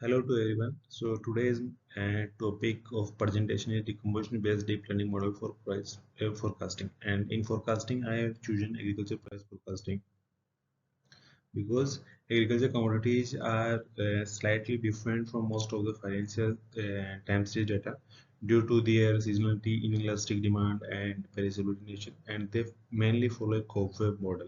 Hello to everyone. So today's topic of presentation is decomposition based deep learning model for price forecasting. And in forecasting, I have chosen agriculture price forecasting because agriculture commodities are slightly different from most of the financial time series data due to their seasonality, inelastic demand, and perishability nature, and they mainly follow a cobweb model.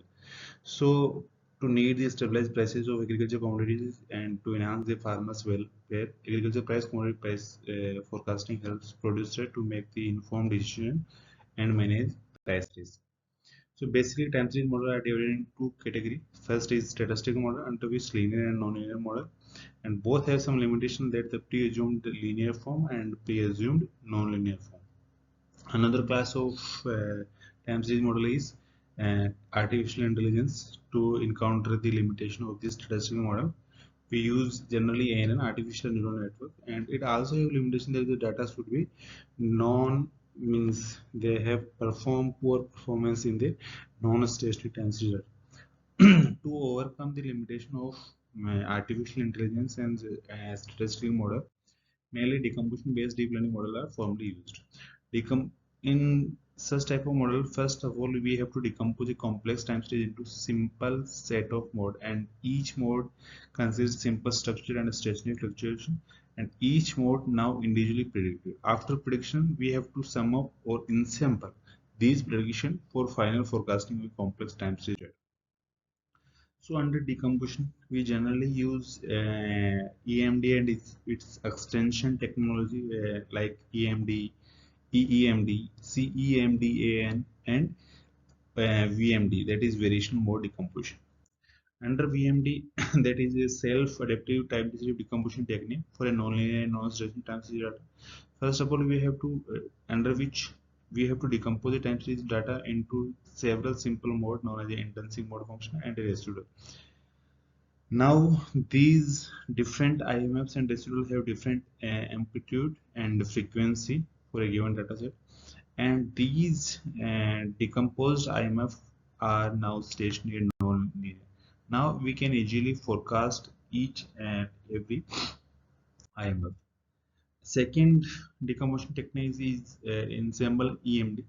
So, to need the stabilized prices of agriculture commodities and to enhance the farmers' welfare, agriculture commodity price forecasting helps producer to make the informed decision and manage price risk. So basically, time series model are divided into two categories. First is statistical model, under which linear and non-linear model, and both have some limitation that the pre-assumed linear form and pre-assumed non-linear form. Another class of time series model is artificial intelligence. To encounter the limitation of this statistical model, we use generally an artificial neural network, and it also have limitation that the data should be non means they have performed poor performance in the non-statistic time series data. To overcome the limitation of artificial intelligence and statistical model, mainly decomposition based deep learning model are formally used. In such type of model, first of all, we have to decompose a complex time series into simple set of mode, and each mode consists simple structure and stationary fluctuation, and each mode now individually predicted. After prediction, we have to sum up or ensemble these prediction for final forecasting of complex time series data. So under decomposition, we generally use EMD and its extension technology like EMD, EEMD, CEMDAN, and VMD, that is variation mode decomposition. Under VMD, that is a self-adaptive time series decomposition technique for a nonlinear and non-stretching time series data. First of all, we have to under which we have to decompose the time series data into several simple modes known as the intrinsic mode function and a residual. Now these different IMFs and residual have different amplitude and frequency for a given dataset, and these decomposed IMF are now stationary and non-linear. Now we can easily forecast each and every IMF. Second decomposition technique is ensemble EMD,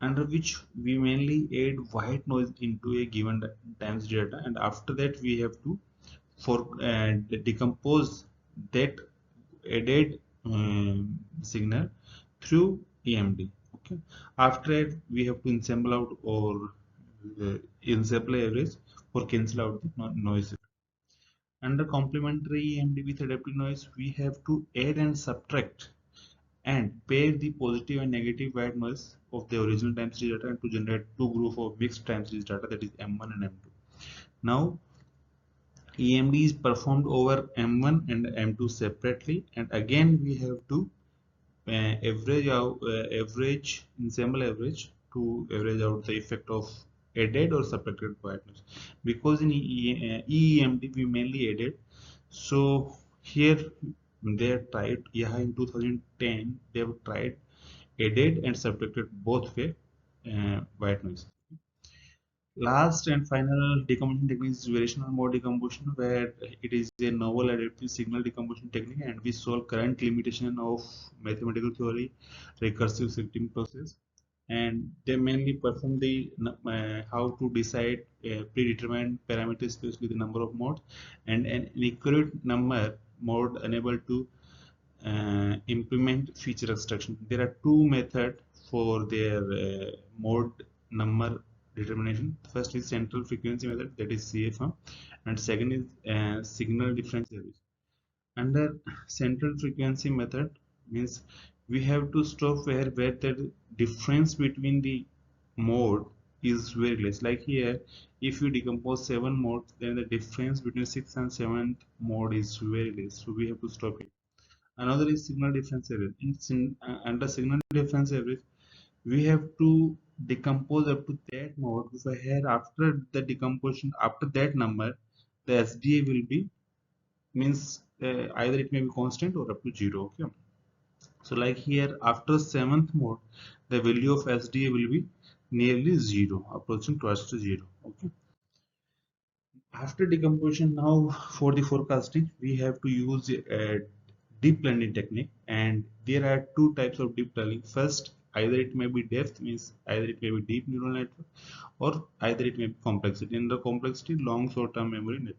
under which we mainly add white noise into a given times data, and after that we have to decompose that added signal through EMD. Okay. After that, we have to ensemble out or ensemble average or cancel out the noise. Under complementary EMD with adaptive noise, we have to add and subtract and pair the positive and negative white noise of the original time series data and to generate two groups of mixed time series data, that is M1 and M2. Now EMD is performed over M1 and M2 separately, and again we have to average ensemble average to average out the effect of added or subtracted white noise. Because in EEMD we mainly added, so here they have tried, yeah, in 2010 they have tried added and subtracted both way white noise. Last and final decomposition technique is variational mode decomposition, where it is a novel adaptive signal decomposition technique, and we solve current limitation of mathematical theory, recursive scripting process, and they mainly perform the how to decide predetermined parameters, especially the number of modes, and an accurate number mode unable to implement feature extraction. There are two methods for their mode number determination. First is central frequency method, that is CFM, and second is signal difference average. Under central frequency method means we have to stop where the difference between the mode is very less. Like here, if you decompose 7 modes, then the difference between 6th and 7th mode is very less. So we have to stop it. Another is signal difference average. Under signal difference average, we have to decompose up to that mode. So here, after the decomposition, after that number, the SDA will be means either it may be constant or up to 0. Okay. So like here, after 7th mode, the value of SDA will be nearly 0, approaching twice to 0. Okay. After decomposition, now for the forecasting, we have to use a deep learning technique, and there are two types of deep learning. First, either it may be depth, means either it may be deep neural network, or either it may be complexity. In the complexity, long short-term memory network.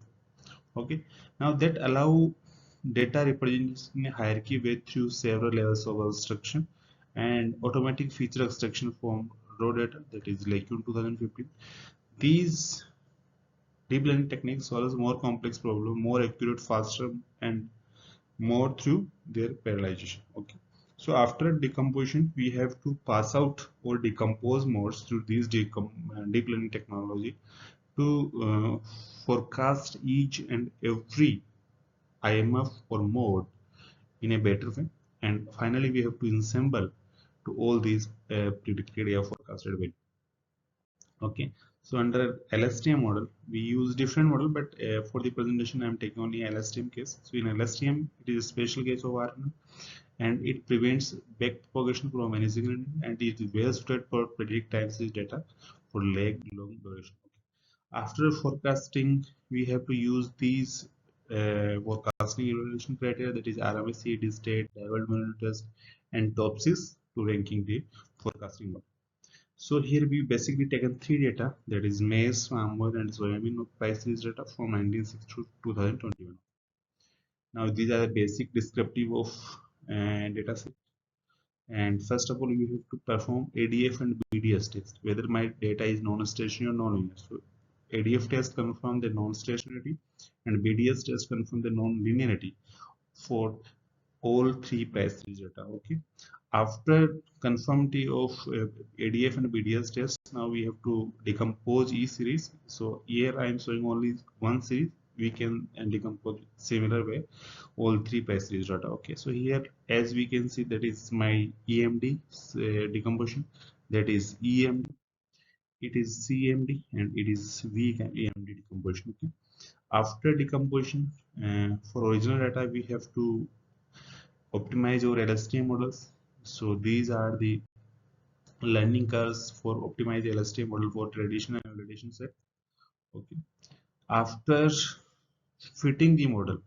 Okay, now that allow data representation in a hierarchy way through several levels of abstraction and automatic feature extraction from raw data, that is like in 2015. These deep learning techniques solves more complex problem, more accurate, faster, and more through their parallelization. Okay. So after decomposition, we have to pass out or decompose modes through these deep learning technology to forecast each and every IMF or mode in a better way. And finally, we have to ensemble to all these predicted or forecasted value. Okay, so under LSTM model, we use different model, but for the presentation, I'm taking only LSTM case. So in LSTM, it is a special case of RNA, and it prevents backpropagation from any signal, and it is well suited for predict time series data for lag long duration. After forecasting, we have to use these forecasting evaluation criteria, that is RMS, state, divergent test, and TOPSIS to ranking the forecasting model. So here we basically taken three data, that is maize, farmer, and soybean price series data from 1960 to 2021. Now these are the basic descriptive of data set. And first of all, we have to perform ADF and BDS test, whether my data is non-stationary or non-linear. So ADF test confirm the non-stationarity, and BDS test confirm the non-linearity for all three price series data. Okay. After conformity of ADF and BDS test, now we have to decompose each series. So here I am showing only one series. We can decompose similar way all three price series data. Okay, so here as we can see, that is my EMD decomposition, that is EMD, it is CMD, and it is weak EMD decomposition. Okay, after decomposition, for original data we have to optimize our LSTM models. So these are the learning curves for optimize LSTM model for traditional and validation set. Okay. After fitting the model,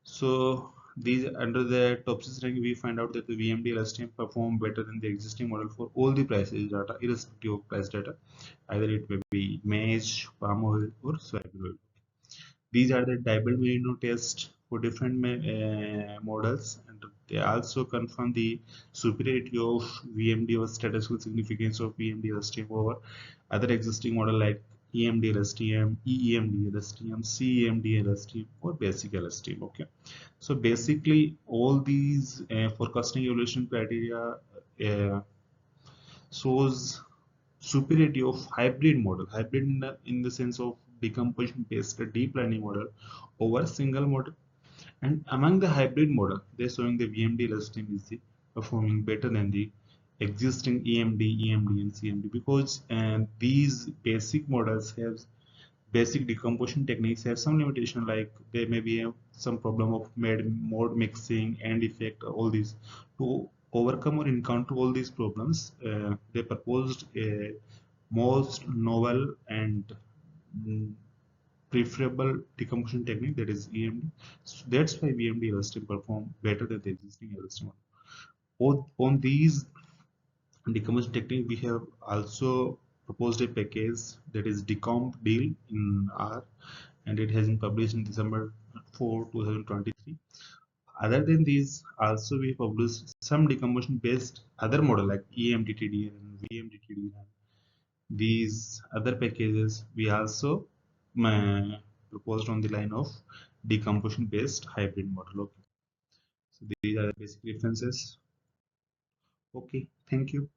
so these under the TOPSIS rank, we find out that the VMD LSTM perform better than the existing model for all the prices data, irrespective of price data. Either it may be maize, palm oil, or soybean oil. These are the Dibble Merino tests for different models, and they also confirm the superiority of VMD or statistical significance of VMD LSTM over other existing model like EMD LSTM, EEMD LSTM, CEMD LSTM, or basic LSTM. Okay, so basically all these forecasting evaluation criteria shows superiority of hybrid model, hybrid in the sense of decomposition based deep learning model over single model. And among the hybrid model, they're showing the VMD LSTM is the performing better than the existing EMD, EMD, and CMD, because these basic models have basic decomposition techniques have some limitation, like there may be some problem of mode mixing and effect, all these. To overcome or encounter all these problems, they proposed a most novel and mm, preferable decomposition technique, that is EMD. So that's why VMD LSTM perform better than the existing LSTM. On these decomposition technique, we have also proposed a package, that is decomp deal in R, and it has been published in December 4, 2023. Other than these, also we published some decomposition based other model like EMDTD and VMDTD. These other packages we also proposed on the line of decomposition based hybrid model. Okay, so these are the basic references. Okay, thank you.